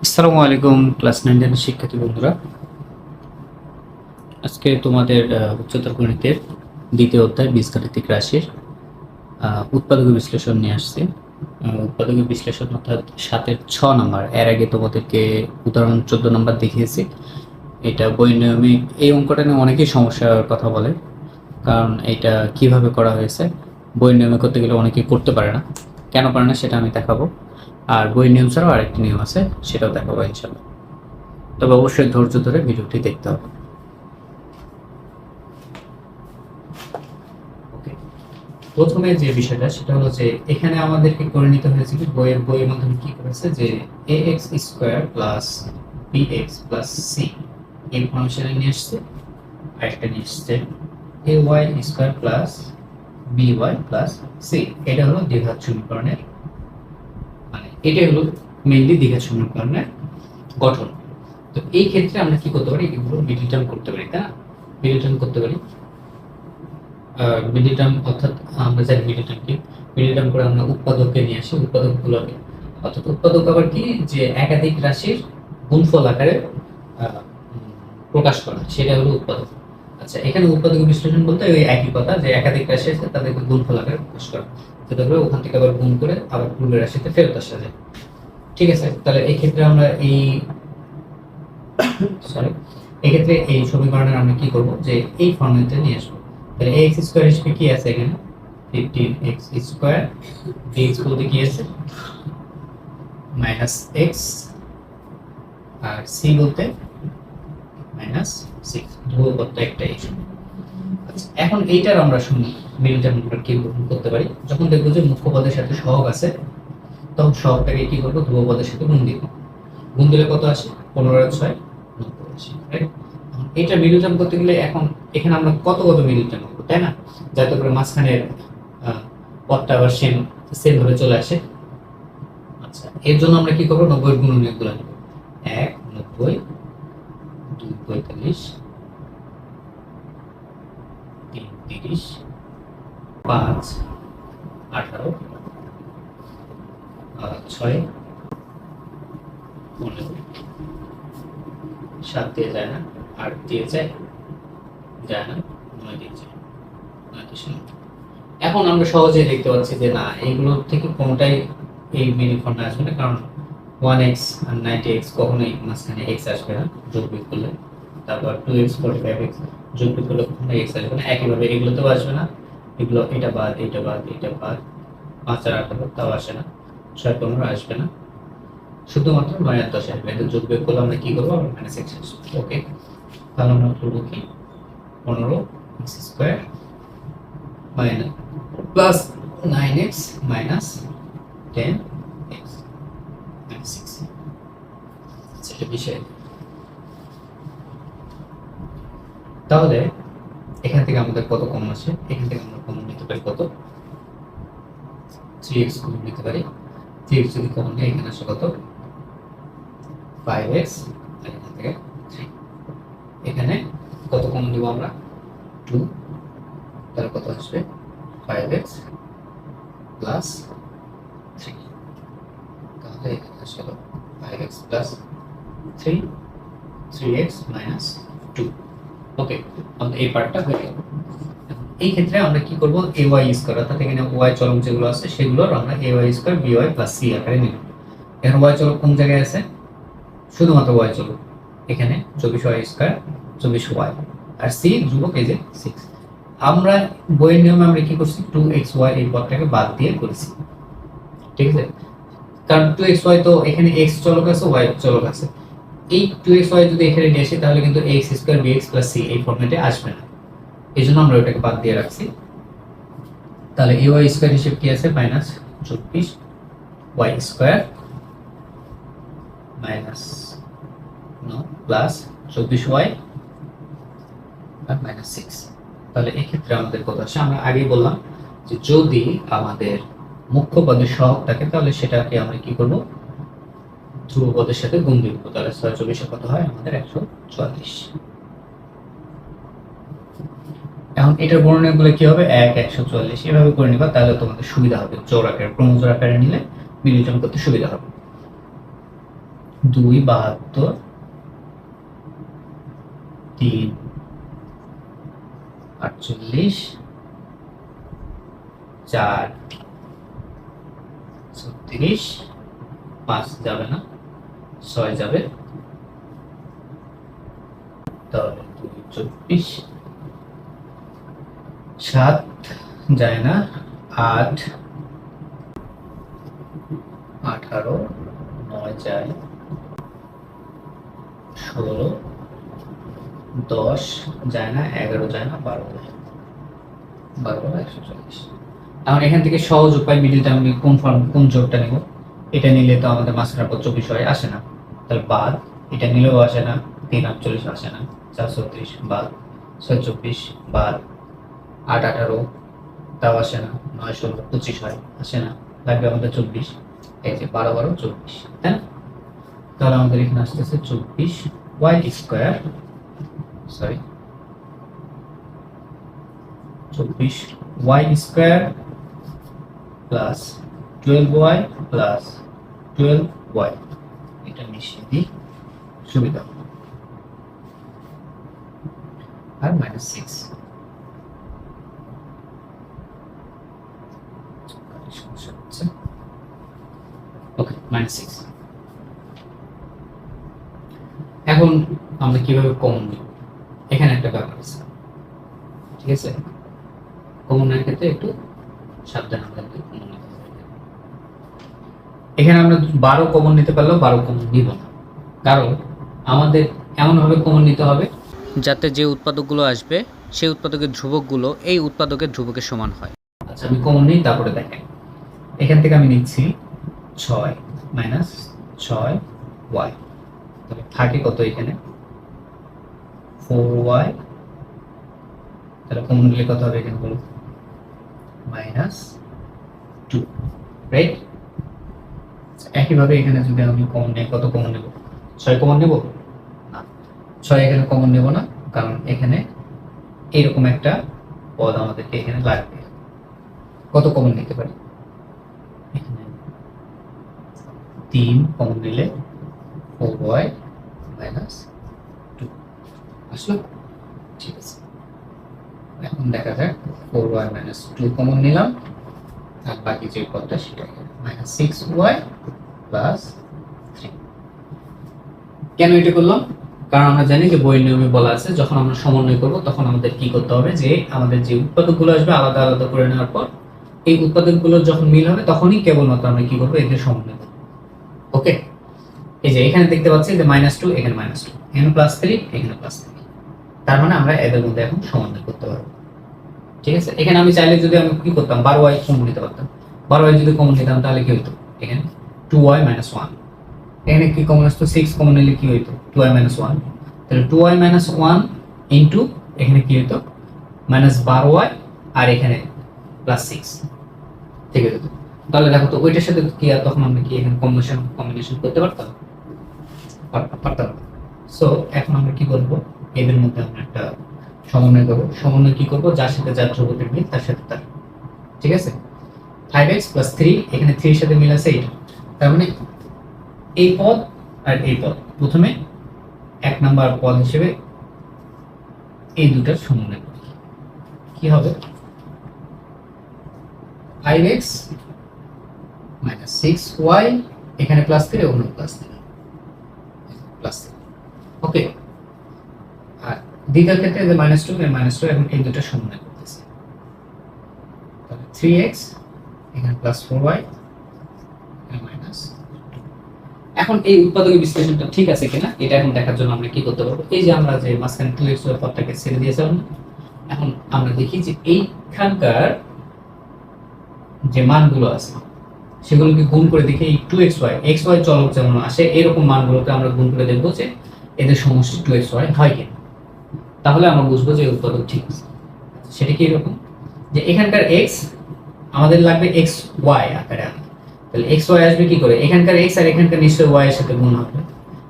আসসালামু আলাইকুম ক্লাস 9 এর শিক্ষার্থী বন্ধুরা। আজকে তোমাদের উচ্চতর গণিতের দ্বিতীয় অধ্যায় বীজগাণিতিক রাশির উৎপাদক বিশ্লেষণ নিয়ে আসছি। উৎপাদক বিশ্লেষণ অর্থাৎ 7-এর 6 নাম্বার। এর আগে তোমাদেরকে উদাহরণ 14 নাম্বার দেখিয়েছি। এটা বই নিয়মে এই অঙ্কটা নিয়ে অনেকেই সমস্যার কথা বলে, কারণ এটা কিভাবে করা হয়েছে। বই নিয়মে করতে গেলে অনেকেই করতে পারে না। কেন পারে না সেটা আমি দেখাবো, আর বই নিয়ম ছাড়াও আরেকটি নিয়ম আছে, সেটাও দেখাবো ইনশাল্লাহ। তবে অবশ্যই ধৈর্য ধরে ভিডিওটি দেখতে হবে। ওকে, প্রথমে যে বিষয়টা সেটা হলো যে এখানে আমাদেরকে করে নিতে হয়েছে কি, বইয়ের মাধ্যমে কি করেছে যে ax square plus bx plus c এই ফাংশনে নিয়ে আসছে, আরেকটা নিয়ে আসছে ay square plus by plus c। এটা হলো দ্বিঘাত সমীকরণের, মানে এটা হলো মেইনলি দ্বিঘাত সমীকরণের গঠন। তো এই ক্ষেত্রে আমরা কি করতে পারি, এগুলো মিডল টার্ম করতে পারি, তাই না? মিডল টার্ম করতে পারি। মিডল টার্ম অর্থাৎ আমরা জানি মিডল টার্ম কি, মিডল টার্ম করে আমরা উৎপাদককে নিয়ে আসি, উৎপাদকগুলোকে, অর্থাৎ উৎপাদক আবার কি, যে একাধিক রাশির গুণফল আকারে প্রকাশ করা, সেটা হলো উৎপাদক। আচ্ছা, এখানে উৎপাদক বিশ্লেষণ বলতে ওই একই কথা, যে একাধিক রাশি আছে তাদেরকে গুণফল আকারে প্রকাশ করা, যেটা করে ওখান থেকে আবার গুণ করে আবার পূর্বের রাশিতে ফেরত আসা যায়। ঠিক আছে, তাহলে এই ক্ষেত্রে আমরা এক্ষেত্রে এই সমীকরণের আমরা কি করব, যে এই ফর্মুলাতে নিয়ে আসবো। তাহলে ax স্কয়ার হিসেবে কি আছে এখানে 15x স্কয়ার, dx বলতে কি আছে মাইনাস x, আর c বলতে মাইনাস 6, ধ্রুবপদটা একটাই। আচ্ছা, এখন এইটার আমরা শুনি মিডল টার্ম কি করতে পারি, যখন দেখবো যে মুখ্য পদের সাথে সহগ আছে তখন সহগটাকে কি করবো, ধ্রুবপদের সাথে গুণ দিব। গুণ দিলে কত আসে, 15 আর 6 90 আসে, রাইট? এটা মিডল টার্ম করতে গেলে এখন এখানে আমরা কত মিডল টার্ম করবো, তাই না? যাতে করে মাঝখানের পদটা আবার সেম ভাবে চলে আসে। আচ্ছা, এর জন্য আমরা কি করবো, 90 এর গুণনীয়কগুলো নেব। 1 90, 2 45, 3 30, 5 18, 6 15, 7 দিয়ে যায় না, 8 দিয়ে যায় না, 9 দিয়ে যায়, 9 দশমিক। এখন আমরা সহজেই দেখতে পাচ্ছি যে না, এইগুলো থেকে কোনোটাই এই মিডল ফর্মে আসবে না, কারণ 1x আর 90x কখনোই মাঝখানে x আসবে না যোগ বিয়োগ করলে। তারপর 2x 45x যোগ বিয়োগ করলে কখনো x আসবে না। একইভাবে এগুলোতেও আসবে না, এগুলো এটা বাদ এটা বাদ এটা বাদ, 5 আর 18 তাও আসে না, 6 15 আসবে না, শুধুমাত্র 9 আর 10 আসবে। এটা যোগ বিয়োগ করলে আমরা কি করবো, আমরা মাইনাস x আসবে। ওকে, তাহলে আমরা করবো কি, 15x square minus plus 9x minus 10x minus 6। সেটা বিষয়। তাহলে এখান থেকে আমাদের কত কম আসে, এখান থেকে আমরা কমন নিতে পারি কত, 3x কমন নিতে পারি। 3x যদি কমন নিই এখানে আসে কত, 5x, আর এখান থেকে 3। এখানে কত কমন নিব আমরা, 2, তাহলে কত আসবে 5x প্লাস 3। তাহলে এখানে আসলে 5x প্লাস 3, 3x মাইনাস 2। ওকে, আমাদের এই পার্টটা হয়ে গেল। এই ক্ষেত্রে আমরা কি করব, ay স্কয়ার, অর্থাৎ এখানে y চলক যেগুলো আছে সেগুলোর আমরা ay square by plus c আকারে নিব। এখন y চলক কোন জায়গায় আছে, শুধুমাত্র y চলক, এখানে 24y স্কয়ার 24y, আর c ধ্রুবক এই যে 6। আমরা বইয়ের নিয়মে আমরা কি করছি, 2xy এই পদটাকে বাদ দিয়ে করেছি, ঠিক আছে? কারণ 2xy তো এখানে x চলক আছে, y চলক আছে। এই 2xy যদি এখানে নিয়ে আসি তাহলে কিন্তু x square bx plus c এই ফরম্যাটে আসবে না, এই জন্য আমরা ওটাকে বাদ দিয়ে রাখছি। তাহলে ay স্কয়ার হিসেবে কি আছে, minus 24y square minus plus 24y আর মাইনাস 6। তাহলে এই ক্ষেত্রে আমাদের কত আসে, আমরা আগেই বললাম যে যদি আমাদের মুখ্য পদের সহগ থাকে তাহলে সেটাকে আমরা কি করব, ধ্রুব পদের সাথে গুণ দিব। তাহলে 6 কত হয় আমাদের 144। এখন এটার বর্ণনাগুলো কি হবে, 1 144 এভাবে করে নিবা, তাহলে তোমাদের সুবিধা হবে। জোড় আকারে, ক্রমজোড় আকারে নিলে মিলিটন করতে সুবিধা হবে। 2 72, 3 48, 4 36, 5 যাবে না, 6 যাবে, তাহলে 2 24, 7 যায় না, 8 18, 9 যায়, 16, 10 যায় না, 11 যায় না, 12 যায়, 12 140। এখন এখান থেকে সহজ উপায় মিডিল টার্মে কোন জোড়টা নিব, এটা নিলে তো আমাদের মাঝখানে 24 হয়, আসে না, তাহলে বাদ, এটা নিলেও আসে না, 3 48 আসে না, 4 36 বাদ, 6 24 বাদ, 8 18 তাও আসে না, 9 16 25 হয়, আসে না, লাগবে আমাদের 24, এই যে 12 12 24, তাই না? তাহলে আমাদের এখানে আসতেছে 24 y square, sorry 24 y square plus 12y plus 12y, এটা মিশিয়ে দিই সুবিধা, আর মাইনাস 6, ওকে মাইনাস 6। এখন আমরা কিভাবে কমন নিব, এখানে একটা ব্যাপার আছে, ঠিক আছে? কমনের ক্ষেত্রে একটু সাবধান থাকতে কমন নিতে হবে। এখানে আমরা 12 কমন নিতে পারলেও 12 কমন নিব না, কারণ আমাদের এমনভাবে কমন নিতে হবে যাতে যে উৎপাদকগুলো আসবে সেই উৎপাদকের ধ্রুবকগুলো এই উৎপাদকের ধ্রুবকের সমান হয়। আচ্ছা আমি কমন নিই, তারপরে দেখেন এখান থেকে আমি নিচ্ছি 6 মাইনাস 6y, তাহলে থাকে কত এখানে 4y, তাহলে কমন নিলে কত হবে এখানে বলো, মাইনাস 2, রাইট? একইভাবে এখানে যদি আমি কমন নিই, কত কমন নেব, 6 কমন নেব না, 6 এখানে কমন নেব না, কারণ এখানে এরকম একটা পদ আমাদেরকে এখানে লাগবে। কত কমন নিতে পারি, এখানে 3 কমন নিলে 4y মাইনাস 2 আসলো, ঠিক আছে? এখন দেখা যাক 4y মাইনাস 2 কমন নিলাম, আর বাকি যে পদটা সেটা মাইনাস 6y প্লাস 3। কেন এটা করলাম? কারণ আমরা জানি যে বইয়ের নিয়মে বলা আছে যখন আমরা সমন্বয় করব তখন আমাদের কি করতে হবে, যে আমাদের যে উৎপাদকগুলো আসবে আলাদা আলাদা করে নেওয়ার পর এই উৎপাদকগুলোর যখন মিল হবে তখনই কেবলমাত্র আমরা কি করব, এদের সমন্বয় করব। ওকে, এই যে এখানে দেখতে পাচ্ছি যে -2, এখানে -2, এখানে +3, এখানে +3, তার মানে আমরা এদের মধ্যে এখন সমন্বয় করতে পারবো, ঠিক আছে? এখানে আমি চাইলে যদি আমি কি করতাম, 12y কমন নিতে পারতাম, 12y যদি কমন নিতাম তাহলে কি হতো, এখানে 2y - 1, এখানে কি কমন আসতো, 6 কমন নিলে কি হইতো, 2y - 1, তাহলে 2y - 1 ইনটু এখানে কি হতো -12y, আর এখানে +6, ঠিক আছে? তাহলে দেখো তো ওইটার সাথে কি আর তখন আমরা কি এখানে কম্বিনেশন করতে পারতাম, পারতাম। সো এখন আমরা কি করব, এদের মধ্যে আমরা একটা সমন্বয় করব। সমন্বয় কি করব, যার সাথে যার ধ্রুবকের মিল তার সাথে তার, ঠিক আছে? 5x + 3, এখানে 3 এর সাথে মিল আছে এইটা, তার মানে এই পদ আর এই পদ, প্রথমে এক নাম্বার পদ হিসেবে এই দুটার সমন্বয় করি, কি হবে 5x - 6y, এখানে +3, ওখানে +3, ওকে। আর দ্বিতীয় ক্ষেত্রে যে -2 এর -2, এখন এই দুটো সমন্বয় করতেছি, তাহলে 3x, এখানে +4y, এখানে -2। এখন এই উৎপাদকের বিশ্লেষণটা ঠিক আছে কিনা এটা এখন দেখার জন্য আমরা কি করতে পারবো, এই যে আমরা যে মাঝখানে 2x এর পদটাকে ছেড়ে দিয়েছিলাম, এখন আমরা দেখি যে এইখানকার যে মানগুলো আছে সেগুলোকে গুণ করে দেখি এই 2xy, xy চলক যেমন আসে এরকম মানগুলোকে আমরা গুণ করে দেখবো যে এদের সমষ্টি 2xy হয় কিনা, তাহলে আমরা বুঝবো যে উৎপাদক ঠিক আছে। সেটা কি এরকম যে এখানকার x আমাদের লাগবে xy আকারে আনতে, তাহলে xy আসবে কি করে, এখানকার x আর এখানকার নিশ্চয়ই y এর সাথে গুণ হবে,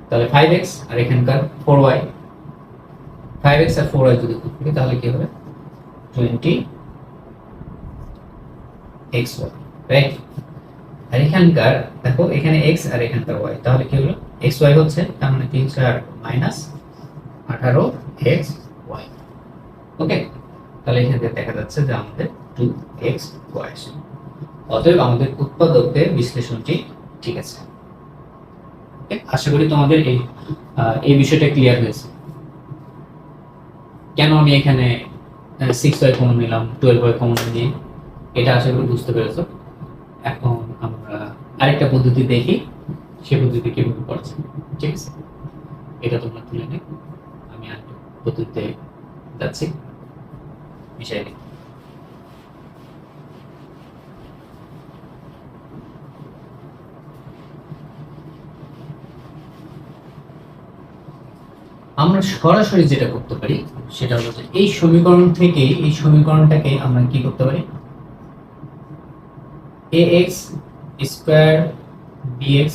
তাহলে 5x আর এখানকার 4y, 5x আর 4y যদি গুণ করি তাহলে কি হবে 20xy, রাইট? আর এখানকার দেখো এখানে এক্স আর এখানকার ওয়াই, তাহলে কি হলো এক্স ওয়াই হচ্ছে, তার মানে 3 4 মাইনাস 18 এক্স ওয়াই। ওকে, তাহলে এখানে দেখা যাচ্ছে যে আমাদের 2x y। অতএব আমাদের উৎপাদকের বিশ্লেষণটি ঠিক আছে। ওকে, আশা করি তোমাদের এই বিষয়টা ক্লিয়ার হয়েছে। কেন আমি এখানে 6y কমন নিলাম, 12y কমন নিয়ে, এটা আশা করি বুঝতে পেরেছো। এখন আমরা আরেকটা পদ্ধতি দেখি, সে পদ্ধতি কিভাবে করছে। ঠিক আছে, এটা তোমরা তুলে নিও, আমি আরেকটা পদ্ধতিতে যাচ্ছি, মিশাই দিই। আমরা সরাসরি যেটা করতে পারি সেটা হলো যে এই সমীকরণ থেকে এই সমীকরণটাকে আমরা কি করতে পারি, ax square bx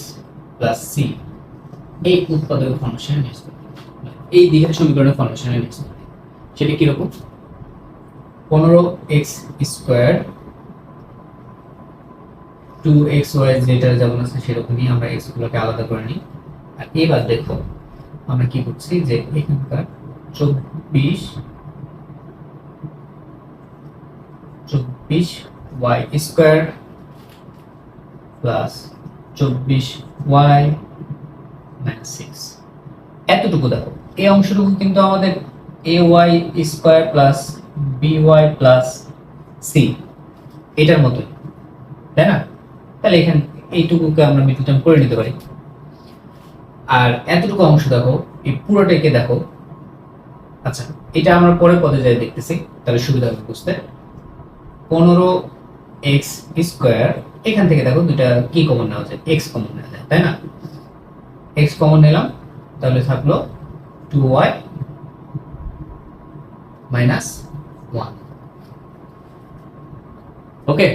plus c এই উৎপাদকের ফর্মেশনে নিয়ে আসতে পারি, এই দিকের সমীকরণের ফর্মেশনে নিয়ে আসতে পারি। সেটা কিরকম, 15x স্কয়ার 2xy যেটা যেমন আছে সেরকমই আমরা x গুলোকে আলাদা করে নিই। আর এবার দেখো আমরা কি করছি যে এখানকার 24y square plus 24y minus 6 এতটুকু দেখো, এই অংশটুকু কিন্তু আমাদের ay square plus by plus c এটার মতোই, তাই না? তাহলে এখানে এইটুকুকে আমরা মিডল টার্ম করে নিতে পারি। আর এতটুকু অংশ দেখো, এই পুরোটাকে দেখো। আচ্ছা, এটা আমরা পরে পদে যাই দেখতেছি, তাহলে সুবিধা হবে বুঝতে। 15x স্কয়ার, এখান থেকে দেখো দুটা কি কমন নেওয়া যায়, x কমন নেওয়া যায়, তাই না? x কমন নিলাম, তাহলে থাকলো 2y মাইনাস 1। ওকে,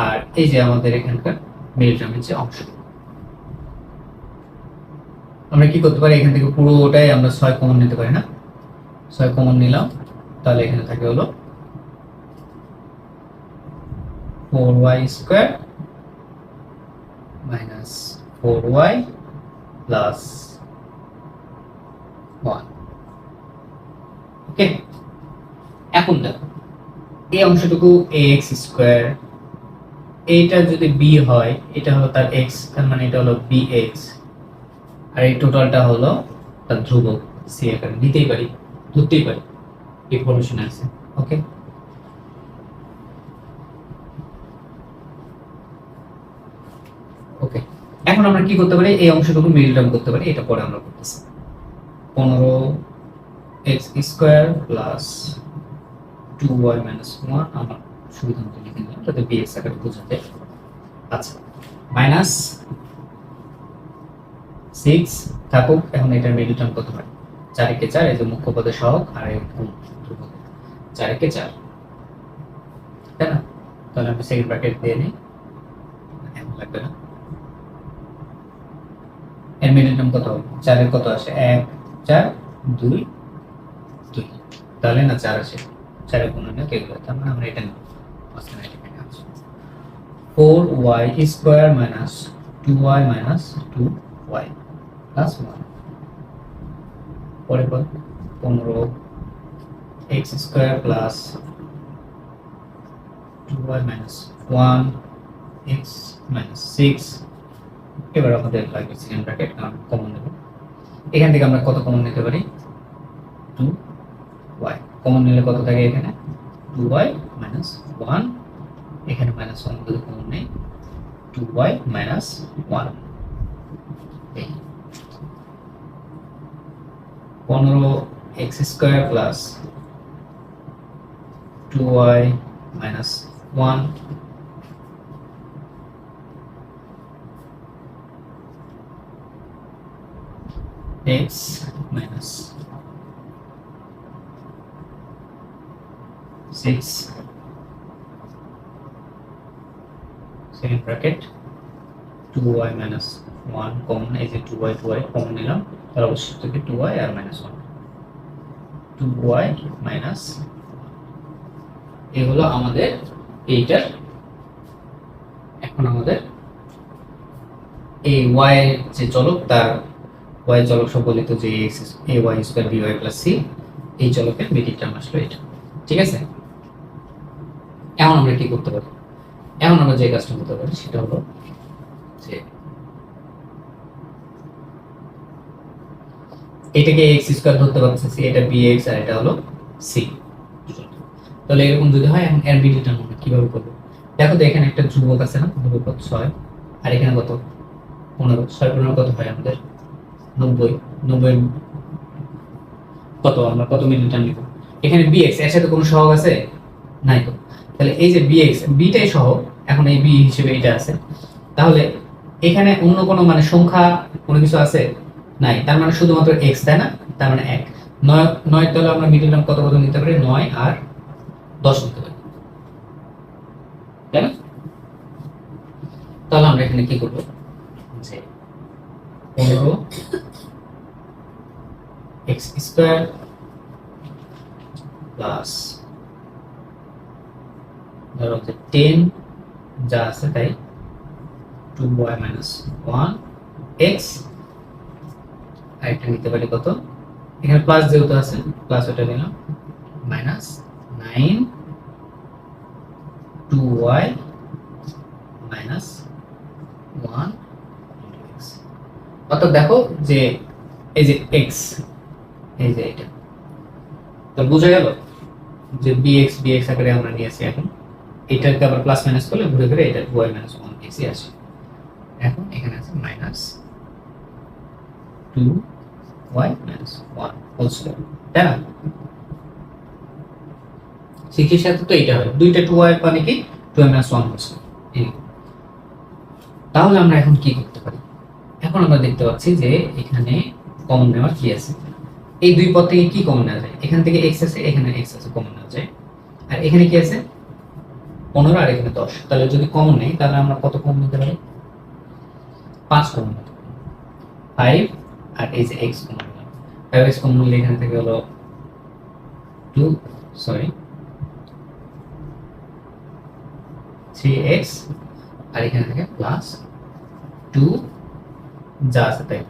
আর এই যে আমাদের এখানকার মিডল টার্মের যে অংশ, আমরা কি করতে পারি, এখান থেকে পুরোটাই আমরা 6 কমন নিতে পারি না? 6 কমন নিলাম, তাহলে এখানে থাকে হলো 4y square minus 4y plus 1। ওকে, এখন দেখো এই অংশটুকু ax স্কয়ার, এইটা যদি b হয় এটা হলো তার x, তার মানে এটা হলো bx, আর এই টোটালটা হলো তার ধ্রুবক c আকারে নিতেই পারি, ধরতেই পারি, ইনফরমেশন আছে। ওকে, ওকে, এখন আমরা কি করতে পারি, এই অংশটুকু মিডল টার্ম করতে পারি, এটা পরে আমরা করতেছি। 15x square plus 2y minus 1 আমরা সুবিধা মতো লিখে নিলাম যাতে bx আকারে বোঝা যায়। আচ্ছা, মাইনাস 6 থাকুক, এখন এটার মিডল টার্ম কত হয়, 4 কে 4, এই যে মুখ্য পদের সহগ আর এই ধ্রুবক, 4 কে 4, তাই না? তাহলে আমি সেকেন্ড ব্র্যাকেট দিয়ে নিই, এখন লাগবে না। এর মিডল টার্ম কত হবে, 4 এর কত আসে, 1 4 2 2, তাহলে না 4 আসে, 4 এর গুণনীয়ক কে হয়, তার মানে আমরা এটা নেব, মাঝখানে এটা কেটে আছে 4y square minus 2y minus 2y plus 1। পরে পর 15x square plus 2y minus 1x minus 6। এবার আমাদের লাগবে সেকেন্ড ব্র্যাকেট, কারণ কমন নেব। এখান থেকে আমরা কত কমন নিতে পারি, 2y কমন নিলে কত থাকে এখানে, 2y মাইনাস 1, এখানে মাইনাস 1 যদি কমন নেই, 2y minus 1। 15x square plus 2y minus 1 x minus 6 second bracket 2y minus 1 common, এই যে 2y কমন নিলাম, তার অবশ্যই থেকে 2y আর minus 1, 2y minus এই হলো আমাদের এইটার। এখন আমাদের এই y যে চলক তার y চলক সম্বলিত যে ay square by plus c এই চলকের মিডিল টার্ম আসলো এটা। ঠিক আছে, এখন আমরা কি করতে পারি? এখন আমরা যে কাজটা করতে পারি সেটা হলো যে এটাকে x স্কয়ার ধরতে পারতেছি, এটা bx আর এটা হলো c। তাহলে এরকম যদি হয়, এখন এর মিডিল টার্ম আমরা কিভাবে করব? দেখো তো এখানে একটা ধ্রুবক আছে না, ধ্রুবক 6 আর এখানে কত 15, 6 15 কত হয় আমাদের 90, 90 কত আমরা কত মিডিল টার্ম নিব? এখানে bx এর সাথে কোনো সহগ আছে নাই তো, তাহলে এই যে bx bটাই সহগ, এখন এই b হিসেবে এটা আছে, তাহলে এখানে অন্য কোনো মানে সংখ্যা কোনো কিছু আছে নাই, তার মানে শুধুমাত্র x, তাই না? তার মানে 1 9 তাহলে আমরা মিডিল টার্ম কত কত নিতে পারি? 9 আর 10 নিতে পারি, তাই না? তাহলে আমরা এখানে কি করব যে 15 x স্কয়ার প্লাস ধরো যে 10 যা আছে তাই 2y minus 1 x, আর এটা নিতে পারি কত? এখানে প্লাস যেহেতু আছে প্লাস ওটা নিলাম, মাইনাস 9 2y minus 1 x। অর্থাৎ দেখো যে এই যে x, এই যে এটা, তো বোঝা গেল যে bx bx আকারে আমরা নিয়েছি, এখন এটাকে আবার প্লাস মাইনাস করলে ঘুরে ঘুরে এটা y minus 1 x ই আসে। এখন এখানে আছে minus 2y minus 1 whole square, তাই না? সিকির সাথে তো এটা হয়, দুইটা 2y মানে কি 2y minus 1 হোল স্কয়ার। তাহলে আমরা এখন কি করতে পারি? এখন আমরা দেখতে পাচ্ছি যে এখানে কমন নেওয়ার কি আছে, এই দুই পদ থেকে কি কমন নেওয়া যায়? এখান থেকে x আছে, এখানে x আছে, কমন নেওয়া যায়। আর এখানে কি আছে 15 আর এখানে 10, তাহলে যদি কমন নেই তাহলে আমরা কত কমন নিতে পারি? 5 কমন নিতে পারি, 5 আর এই যে x কমন নিলাম, 5x কমন নিলে এখানে থেকে হলো 3x, আর এখানে থেকে প্লাস 2 যা আছে তাই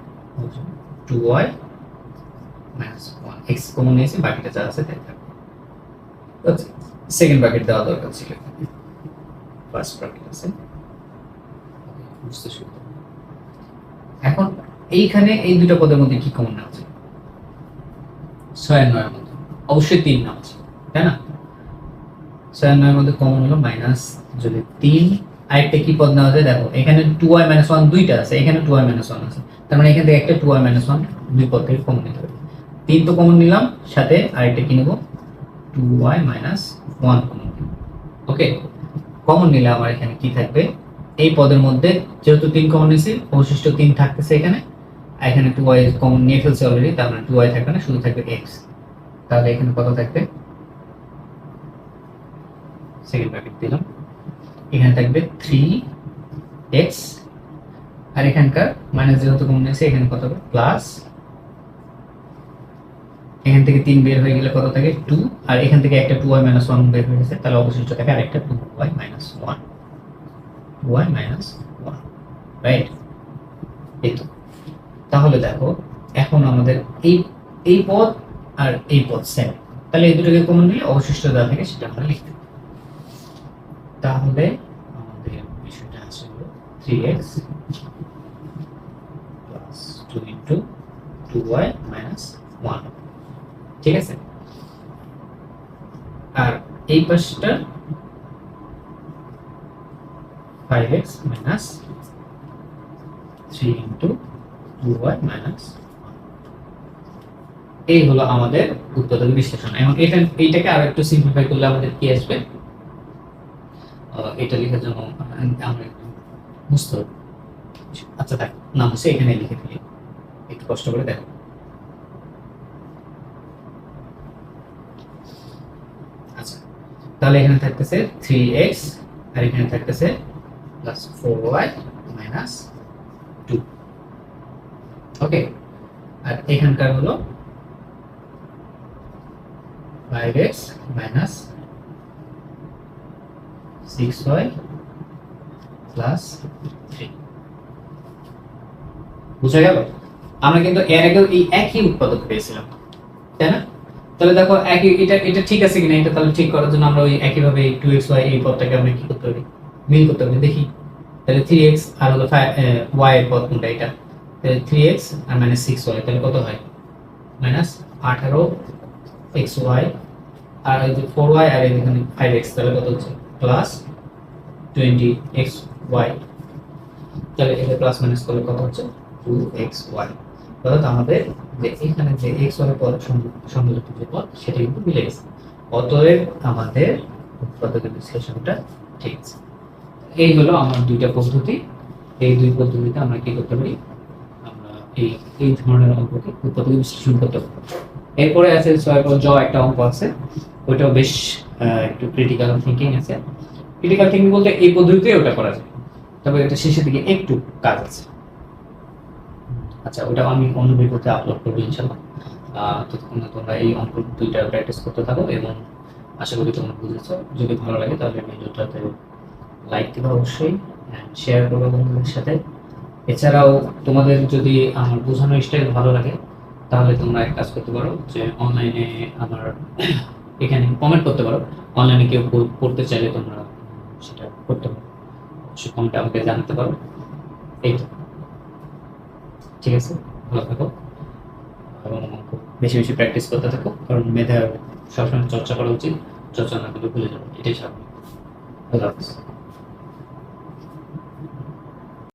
2y minus 1 x কমন নিয়েছি, বাকিটা যা আছে তাই থাকবে। সেকেন্ড ব্র্যাকেট দেওয়া দরকার ছিল, ফার্স্ট ব্র্যাকেট আছে, বুঝতে সুবিধা। এখন এইখানে এই দুটো পদের মধ্যে কি কমন নেওয়া যায়? 6 আর 9 এর মধ্যে অবশ্যই 3 নেওয়া আছে, তাই না? 6 আর 9 এর মধ্যে কমন হলো মাইনাস, যদি 3 আরেকটা কি পদ নেওয়া যায়? দেখো এখানে 2y minus 1 দুইটা আছে, এখানে 2y minus 1 আছে, তার মানে এখান থেকে একটা 2y minus 1 দুই পদ থেকে কমন নিতে হবে। 3 তো কমন নিলাম, সাথে আরেকটা কি নেব? 2y minus 1 কমন নিব। ওকে, কমন নিলে আমার এখানে কি থাকবে? এই পদের মধ্যে যেহেতু 3 কমন নিয়েছি, অবশিষ্ট 3 থাকতেছে এখানে, আর এখানে 2y কমন নিয়ে ফেলছে অলরেডি, তার মানে 2y থাকবে না, শুধু থাকবে x। তাহলে এখানে কত থাকবে? সেকেন্ড ব্র্যাকেট দিলাম, এখানে থাকবে 3x, আর এখানকার মাইনাস যেহেতু কমন নিয়েছে এখানে কত হবে? প্লাস, এখান থেকে 3 বের হয়ে গেলে কত থাকে? 2, আর এখান থেকে একটা 2y minus 1 বের হয়ে গেছে, তাহলে অবশিষ্ট থাকে আরেকটা 2y minus 1, 2y minus 1, right? এই তো। তাহলে দেখো এখন আমাদের এই পদ আর এই পদ সেম, তাহলে এই দুটোকে কমন নিলে অবশিষ্ট যা থাকে সেটা আমরা লিখতে পারি। তাহলে আমাদের বিষয়টা আছে 3x plus 2 into 2y minus 1, ঠিক আছে? আর এই পাশটা 5x minus 3 into 2y minus 1। এই হলো আমাদের উৎপাদক বিশ্লেষণ। এখন এইটাকে আরো একটু সিম্পলিফাই করলে আমাদের কি আসবে? এটা লেখার জন্য আমরা একটু বুঝতে হবে। আচ্ছা দেখ, না মুছে এখানে লিখে ফেলি, একটু কষ্ট করে দেখো। আচ্ছা, তাহলে এখানে থাকতেছে 3x, আর এখানে থাকতেছে প্লাস 4y minus 2। ওকে, আর এখানকার হলো 5x minus 6y প্লাস 3। বুঝা গেল? আমরা কিন্তু এর আগেও এই একই উৎপাদক পেয়েছিলাম, তাই না? তাহলে দেখো একই, এটা ঠিক আছে কিনা, এটা তাহলে ঠিক করার জন্য আমরা ওই একইভাবে এই 2xy এই পদটাকে আমরা কি করতে পারি, মিল করতে পারি। দেখি তাহলে 3x আর হলো y এর পদ কোনটা, এটা তাহলে 3x আর -6y, তাহলে কত হয় -18xy আর এই যে 4y আর এখানে 5x, তাহলে কত হচ্ছে +20xy। তাহলে এটা প্লাস মাইনাস করলে কত হচ্ছে 2xy। অর্থাৎ আমাদের যে এখানে যে xy পদ সংযুক্ত যে পদ সেটা কিন্তু মিলে গেছে। অতএব আমাদের উৎপাদকের বিশ্লেষণটা ঠিক আছে। এই হলো আমার দুইটা পদ্ধতি। এই দুই পদ্ধতিতে আমরা কি করতে পারি, আমরা এই ধরনের অঙ্ককে উৎপাদক বিশ্লেষণ করতে পারি। এরপরে আছে 6 জ একটা অঙ্ক আছে, ওইটাও বেশ একটু ক্রিটিক্যাল থিঙ্কিং আছে। ক্রিটিক্যাল থিঙ্কিং বলতে এই পদ্ধতিতে ওটা করা যায়, তবে এটা শেষের দিকে একটু কাজ আছে। আচ্ছা, ওটা আমি অন্য ভিডিওতে আপলোড করবো ইনশাআল্লাহ। ততক্ষণ তোমরা এই অঙ্ক দুইটা প্র্যাকটিস করতে থাকো এবং আশা করি তোমরা বুঝেছো। যদি ভালো লাগে তাহলে ভিডিওটাতে লাইক দিবা অবশ্যই, শেয়ার করবে বন্ধুদের সাথে। এছাড়াও তোমাদের যদি আমার বোঝানোর স্টাইল ভালো লাগে তাহলে তোমরা এক কাজ করতে পারো, যে অনলাইনে আমার এখানে কমেন্ট করতে পারো। অনলাইনে কেউ পড়তে চাইলে তোমরা সেটা করতে পারো, অবশ্যই কমেন্টে আমাকে জানাতে পারো। এই তো, ঠিক আছে, ভালো থাকো এবং বেশি বেশি প্র্যাকটিস করতে থাকো, কারণ মেধা সবসময় চর্চা করা উচিত। চর্চা না করলে ভুলে যাবো, এটাই স্বাভাবিক। আল্লাহ হাফিজ।